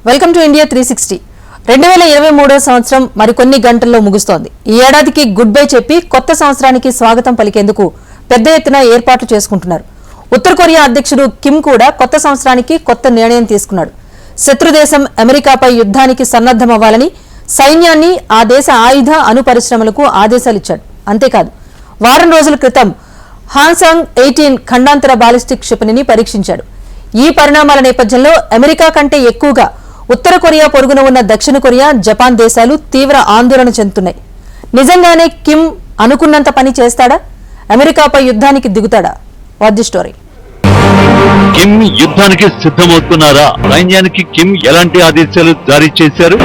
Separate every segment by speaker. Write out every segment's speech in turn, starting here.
Speaker 1: Welcome to India 360. 2023 సంవత్సరం మరికొన్ని గంటల్లో ముగుస్తోంది. ఈ ఏడాదికి గుడ్ బై చెప్పి కొత్త సంవత్సరానికి స్వాగతం పలికేందుకు పెద్ద ఎత్తున ఏర్పాట్లు చేసుకుంటున్నారు. ఉత్తర కొరియా అధ్యక్షుడు కిమ్ కూడా కొత్త సంవత్సరానికి కొత్త నిర్ణయం తీసుకున్నాడు. శత్రుదేశం అమెరికాపై యుద్ధానికి సన్నద్దమవ్వాలని సైన్యాన్ని, ఆ దేశ ఆయుధ అణు పరిశ్రమలకు ఆదేశాలిచ్చాడు. అంతేకాదు, వారం రోజుల క్రితం హాన్సాంగ్ 18 ఖండాంతర బాలిస్టిక్ క్షిపణిని పరీక్షించాడు. ఈ పరిణామాల నేపథ్యంలో అమెరికా కంటే ఎక్కువగా ఉత్తర కొరియా పొరుగున ఉన్న దక్షిణ కొరియా, జపాన్ దేశాలు తీవ్ర ఆందోళన చెందుతున్నాయి. నిజంగానే కిమ్ అనుకున్నంత పని చేస్తాడా? అమెరికాపై యుద్ధానికి దిగుతాడా? What the story?
Speaker 2: కిమ్ యుద్ధానికి సిద్ధమవుతున్నారా? సైన్యానికి కిమ్ ఎలాంటి ఆదేశాలు జారీ చేశారు?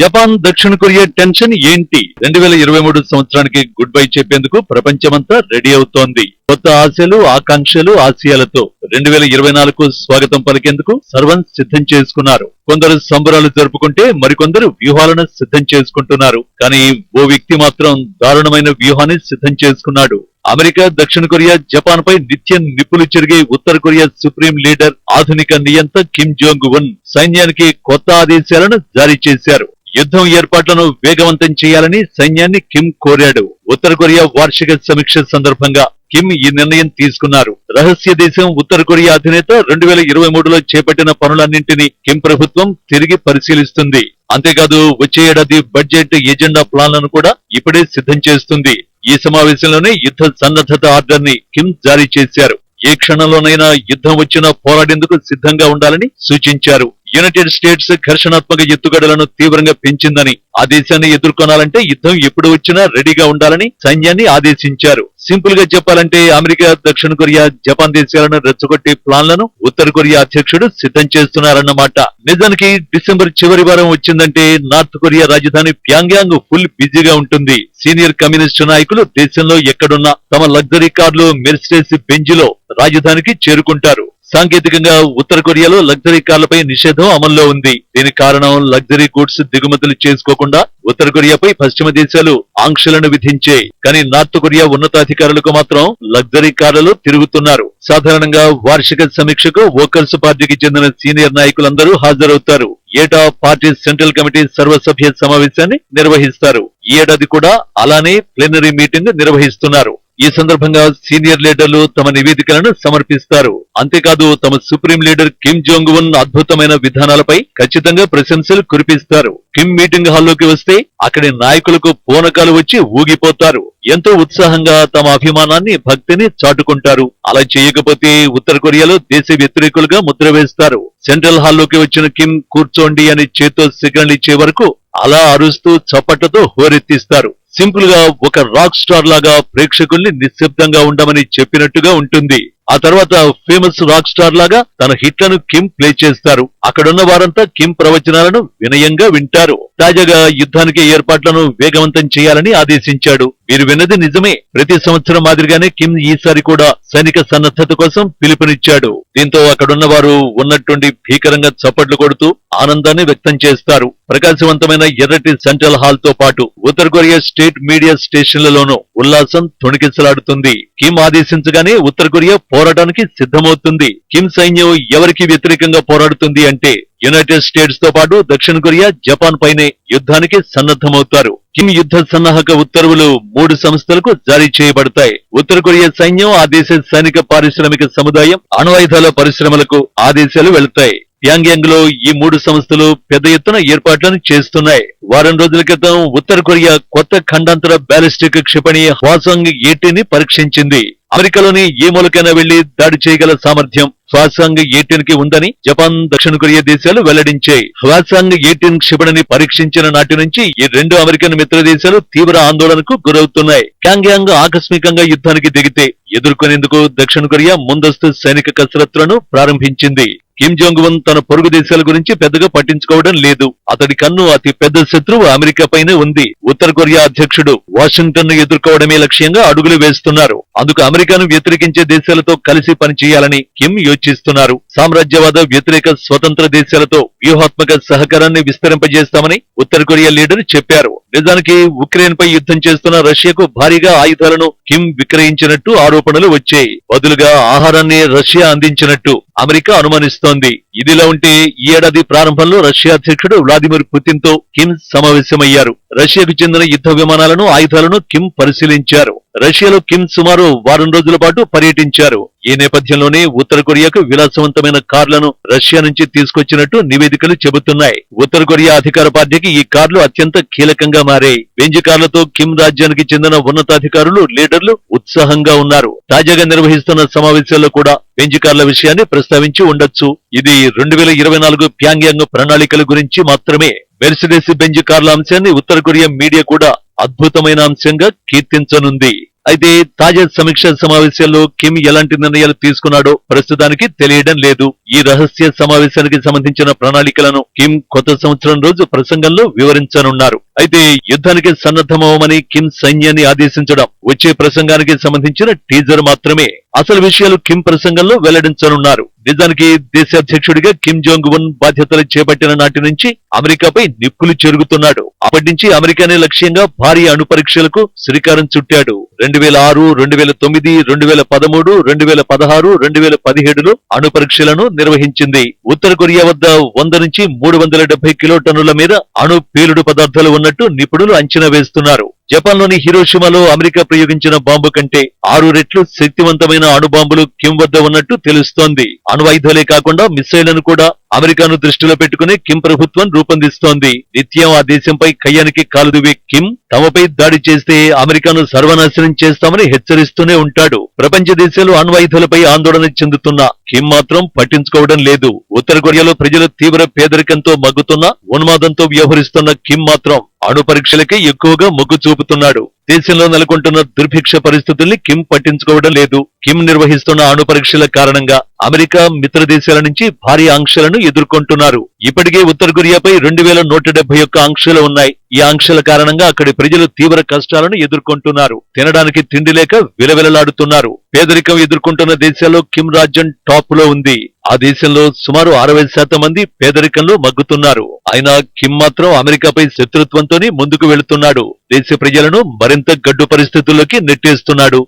Speaker 2: జపాన్, దక్షిణ కొరియా టెన్షన్ ఏంటి? 2023 సంవత్సరానికి గుడ్ బై చెప్పేందుకు ప్రపంచమంతా రెడీ అవుతోంది. కొత్త ఆశలు, ఆకాంక్షలు, ఆశయాలతో 2024కు స్వాగతం పలికేందుకు సర్వం సిద్ధం చేసుకున్నారు. కొందరు సంబరాలు జరుపుకుంటే మరికొందరు వ్యూహాలను సిద్ధం చేసుకుంటున్నారు. కానీ ఓ వ్యక్తి మాత్రం దారుణమైన వ్యూహాన్ని సిద్ధం చేసుకున్నాడు. అమెరికా, దక్షిణ కొరియా, జపాన్ పై నిత్యం నిప్పులు చెరిగే ఉత్తర కొరియా సుప్రీం లీడర్, ఆధునిక నియంత కిమ్ జోంగ్ ఉన్ సైన్యానికి కొత్త ఆదేశాలను జారీ చేశారు. యుద్ధం ఏర్పాట్లను వేగవంతం చేయాలని సైన్యాన్ని కిమ్ కోరాడు. ఉత్తర కొరియా వార్షిక సమీక్ష సందర్భంగా కిమ్ ఈ నిర్ణయం తీసుకున్నారు. రహస్య దేశం ఉత్తర కొరియా అధినేత 2023లో చేపట్టిన పనులన్నింటినీ కిమ్ ప్రభుత్వం తిరిగి పరిశీలిస్తుంది. అంతేకాదు, వచ్చే ఏడాది బడ్జెట్, ఎజెండా ప్లాన్లను కూడా ఇప్పుడే సిద్ధం చేస్తుంది. ఈ సమావేశంలోనే యుద్ధ సన్నద్ధత ఆర్డర్ ని కిమ్ జారీ చేశారు. ఏ క్షణంలోనైనా యుద్ధం వచ్చినా పోరాడేందుకు సిద్ధంగా ఉండాలని సూచించారు. యునైటెడ్ స్టేట్స్ ఘర్షణాత్మక ఎత్తుగడలను తీవ్రంగా పెంచిందని, ఆ దేశాన్ని ఎదుర్కొనాలంటే యుద్ధం ఎప్పుడు వచ్చినా రెడీగా ఉండాలని సైన్యాన్ని ఆదేశించారు. సింపుల్ గా చెప్పాలంటే అమెరికా, దక్షిణ కొరియా, జపాన్ దేశాలను రెచ్చగొట్టే ప్లాన్లను ఉత్తర కొరియా అధ్యక్షుడు సిద్ధం చేస్తున్నారన్నమాట. నిజానికి డిసెంబర్ చివరి వారం వచ్చిందంటే నార్త్ కొరియా రాజధాని ప్యాంగ్యాంగ్ ఫుల్ బిజీగా ఉంటుంది. సీనియర్ కమ్యూనిస్టు నాయకులు దేశంలో ఎక్కడున్నా తమ లగ్జరీ కార్లు, మెర్సిడెస్ బెంజ్ రాజధానికి చేరుకుంటారు. సాంకేతికంగా ఉత్తర కొరియాలో లగ్జరీ కార్లపై నిషేధం అమల్లో ఉంది. దీనికి కారణం లగ్జరీ గూడ్స్ దిగుమతులు చేసుకోకుండా ఉత్తర కొరియాపై పశ్చిమ దేశాలు ఆంక్షలను విధించాయి. కానీ నార్త్ కొరియా ఉన్నతాధికారులకు మాత్రం లగ్జరీ కార్లలో తిరుగుతున్నారు. సాధారణంగా వార్షిక సమీక్షకు వర్కర్స్ పార్టీకి చెందిన సీనియర్ నాయకులందరూ హాజరవుతారు. ఏటా పార్టీ సెంట్రల్ కమిటీ సర్వసభ్య సమావేశాన్ని నిర్వహిస్తారు. ఈ ఏడాది కూడా అలానే ప్లీనరీ మీటింగ్ నిర్వహిస్తున్నారు. ఈ సందర్భంగా సీనియర్ లీడర్లు తమ నివేదికలను సమర్పిస్తారు. అంతేకాదు, తమ supreme leader Kim Jong Un అద్భుతమైన విధానాలపై ఖచ్చితంగా ప్రశంసలు కురిపిస్తారు. కిమ్ మీటింగ్ హాల్లోకి వస్తే అక్కడి నాయకులకు పూనకాలు వచ్చి ఊగిపోతారు. ఎంతో ఉత్సాహంగా తమ అభిమానాన్ని, భక్తిని చాటుకుంటారు. అలా చేయకపోతే ఉత్తర కొరియాలో దేశ వ్యతిరేకులుగా ముద్ర వేస్తారు. సెంట్రల్ హాల్లోకి వచ్చిన కిమ్ కూర్చోండి అని చేత్తో సిగ్నల్ ఇచ్చే వరకు అలా అరుస్తూ చప్పట్లతో హోరెత్తిస్తారు. సింపుల్ గా ఒక రాక్ స్టార్ లాగా ప్రేక్షకుల్ని నిశ్శబ్దంగా ఉండమని చెప్పినట్టుగా ఉంటుంది. ఆ తర్వాత ఫేమస్ రాక్ స్టార్ లాగా తన హిట్లను కిమ్ ప్లే చేస్తారు. అక్కడున్న వారంతా కిమ్ ప్రవచనాలను వినయంగా వింటారు. తాజాగా యుద్ధానికి ఏర్పాట్లను వేగవంతం చేయాలని ఆదేశించాడు. మీరు విన్నది నిజమే. ప్రతి సంవత్సరం మాదిరిగానే కిమ్ ఈసారి కూడా సైనిక సన్నద్ధత కోసం పిలుపునిచ్చాడు. దీంతో అక్కడున్న వారు ఉన్నట్టుండి భీకరంగా చప్పట్లు కొడుతూ ఆనందాన్ని వ్యక్తం చేస్తారు. ప్రకాశవంతమైన ఎర్రటి సెంట్రల్ హాల్ తో పాటు ఉత్తర కొరియా స్టేట్ మీడియా స్టేషన్లలోనూ ఉల్లాసం తొణికిసలాడుతుంది. కిమ్ ఆదేశించగానే ఉత్తర కొరియా పోరాటానికి సిద్ధమవుతుంది. కిమ్ సైన్యం ఎవరికి వ్యతిరేకంగా పోరాడుతుంది అంటే యునైటెడ్ స్టేట్స్ తో పాటు దక్షిణ కొరియా, జపాన్ పైనే యుద్ధానికి సన్నద్ధమవుతారు. కిమ్ యుద్ధ సన్నాహక ఉత్తర్వులు 3 సంస్థలకు జారీ చేయబడతాయి. ఉత్తర కొరియా సైన్యం, ఆ దేశ సైనిక పారిశ్రామిక సముదాయం, అణ్వాయుధాల పరిశ్రమలకు ఆదేశాలు వెళతాయి. ప్యాంగ్యాంగ్ లో ఈ 3 సంస్థలు పెద్ద ఎత్తున ఏర్పాట్లను చేస్తున్నాయి. వారం రోజుల క్రితం ఉత్తర కొరియా కొత్త ఖండాంతర బ్యాలిస్టిక్ క్షిపణి హ్వాసాంగ్ 18 ని పరీక్షించింది. అమెరికాలోని ఏ మూలకైనా వెళ్లి దాడి చేయగల సామర్థ్యం హ్వాసాంగ్ 18 కి ఉందని జపాన్, దక్షిణ కొరియా దేశాలు వెల్లడించాయి. హ్వాసాంగ్ 18 క్షిపణిని పరీక్షించిన నాటి నుంచి ఈ 2 అమెరికన్ మిత్ర దేశాలు తీవ్ర ఆందోళనకు గురవుతున్నాయి. ప్యాంగ్యాంగ్ ఆకస్మికంగా యుద్ధానికి దిగితే ఎదుర్కొనేందుకు దక్షిణ కొరియా ముందస్తు సైనిక కసరత్తులను ప్రారంభించింది. కిమ్ జోంగ్ ఉన్ తన పొరుగు దేశాల గురించి పెద్దగా పట్టించుకోవడం లేదు. అతడి కన్ను అతి పెద్ద శత్రువు అమెరికా పైనే ఉంది. ఉత్తర కొరియా అధ్యక్షుడు వాషింగ్టన్ ను ఎదుర్కోవడమే లక్ష్యంగా అడుగులు వేస్తున్నారు. అందుకు అమెరికాను వ్యతిరేకించే దేశాలతో కలిసి పనిచేయాలని కిమ్ యోచిస్తున్నారు. సామ్రాజ్యవాద వ్యతిరేక స్వతంత్ర దేశాలతో వ్యూహాత్మక సహకారాన్ని విస్తరింపజేస్తామని ఉత్తర కొరియా లీడర్ చెప్పారు. నిజానికి ఉక్రెయిన్ పై యుద్ధం చేస్తున్న రష్యాకు భారీగా ఆయుధాలను కిమ్ విక్రయించినట్టు ఆరోపణలు వచ్చాయి. బదులుగా ఆహారాన్ని రష్యా అందించినట్టు అమెరికా అనుమానిస్తోంది. ఇదిలా ఉంటే ఈ ఏడాది ప్రారంభంలో రష్యా అధ్యక్షుడు వ్లాదిమిర్ పుతిన్ తో కిమ్ సమావేశమయ్యారు. రష్యాకు చెందిన యుద్ధ విమానాలను, ఆయుధాలను కిమ్ పరిశీలించారు. రష్యాలో కిమ్ సుమారు వారం రోజుల పాటు పర్యటించారు. ఈ నేపథ్యంలోనే ఉత్తర కొరియాకు విలాసవంతమైన కార్లను రష్యా నుంచి తీసుకొచ్చినట్టు నివేదికలు చెబుతున్నాయి. ఉత్తర కొరియా అధికార పార్టీకి ఈ కార్లు అత్యంత కీలకంగా మారాయి. బెంజ్ కార్లతో కిమ్ రాజ్యానికి చెందిన ఉన్నతాధికారులు, లీడర్లు ఉత్సాహంగా ఉన్నారు. తాజాగా నిర్వహిస్తున్న సమావేశాల్లో కూడా బెంజ్ కార్ల విషయాన్ని ప్రస్తావించి ఉండొచ్చు. ఇది 2024 ప్యాంగ్యాంగ్ ప్రణాళికల గురించి మాత్రమే. మెర్సిడెస్ బెంజ్ కార్ల అంశాన్ని ఉత్తర కొరియా మీడియా కూడా అద్భుతమైన అంశంగా కీర్తించనుంది. అయితే తాజా సమీక్ష సమావేశాల్లో కిమ్ ఎలాంటి నిర్ణయాలు తీసుకున్నాడో ప్రస్తుతానికి తెలియడం లేదు. ఈ రహస్య సమావేశానికి సంబంధించిన ప్రణాళికలను కిమ్ కొత్త సంవత్సరం రోజు ప్రసంగంలో వివరించనున్నారు. అయితే యుద్ధానికి సన్నద్ధమవమని కిమ్ సైన్యాన్ని ఆదేశించడం వచ్చే ప్రసంగానికి సంబంధించిన టీజర్ మాత్రమే. అసలు విషయాలు కిమ్ ప్రసంగంలో వెల్లడించనున్నారు. నిజానికి దేశాధ్యక్షుడిగా కిమ్ జోంగ్ ఉన్ బాధ్యతలు చేపట్టిన నాటి నుంచి అమెరికాపై నిప్పులు చెరుగుతున్నాడు. అప్పటి నుంచి అమెరికానే లక్ష్యంగా భారీ అణు పరీక్షలకు శ్రీకారం చుట్టాడు. 2006, 2009, 2013, 2016, 2017లో అణు పరీక్షలను నిర్వహించింది. ఉత్తర కొరియా వద్ద 100 నుంచి 370 కిలోటన్నుల మేర అణు పేలుడు పదార్థాలు ఉన్నట్టు నిపుణులు అంచనా వేస్తున్నారు. జపాన్లోని హిరోషిమాలో అమెరికా ప్రయోగించిన బాంబు కంటే 6 రెట్లు శక్తివంతమైన అణుబాంబులు కిమ్ వద్ద ఉన్నట్టు తెలుస్తోంది. అణువాయుధాలే కాకుండా మిసైళ్లను కూడా అమెరికాను దృష్టిలో పెట్టుకుని కిమ్ ప్రభుత్వం రూపొందిస్తోంది. నిత్యం ఆ దేశంపై కయ్యానికి కాలుదువే కిమ్ తమపై దాడి చేస్తే అమెరికాను సర్వనాశనం చేస్తామని హెచ్చరిస్తూనే ఉంటాడు. ప్రపంచ దేశాలు అణ్వాయుధాలపై ఆందోళన చెందుతున్నా కిమ్ మాత్రం పట్టించుకోవడం లేదు. ఉత్తర కొరియాలో ప్రజలు తీవ్ర పేదరికంతో మగ్గుతున్నా, ఉన్మాదంతో వ్యవహరిస్తున్న కిమ్ మాత్రం అణు పరీక్షలకే ఎక్కువగా మొగ్గు చూపుతున్నాడు. దేశంలో నెలకొంటున్న దుర్భిక్ష పరిస్థితుల్ని కిమ్ పట్టించుకోవడం లేదు. కిమ్ నిర్వహిస్తున్న అణు పరీక్షల కారణంగా అమెరికా, మిత్ర దేశాల నుంచి భారీ ఆంక్షలను ఎదుర్కొంటున్నారు. ఇప్పటికే ఉత్తర కొరియాపై 2171 ఆంక్షలు ఉన్నాయి. ఈ ఆంక్షల కారణంగా అక్కడి ప్రజలు తీవ్ర కష్టాలను ఎదుర్కొంటున్నారు. తినడానికి తిండి లేక విలవిలలాడుతున్నారు. పేదరికం ఎదుర్కొంటున్న దేశాల్లో కిమ్ రాజ్యం టాప్ లో ఉంది. ఆ దేశంలో సుమారు 60% మంది పేదరికంలో మగ్గుతున్నారు. అయినా కిమ్ మాత్రం అమెరికాపై శత్రుత్వంతోనే ముందుకు వెళుతున్నాడు. దేశ ప్రజలను మరింత గడ్డు పరిస్థితుల్లోకి నెట్టేస్తున్నాడు.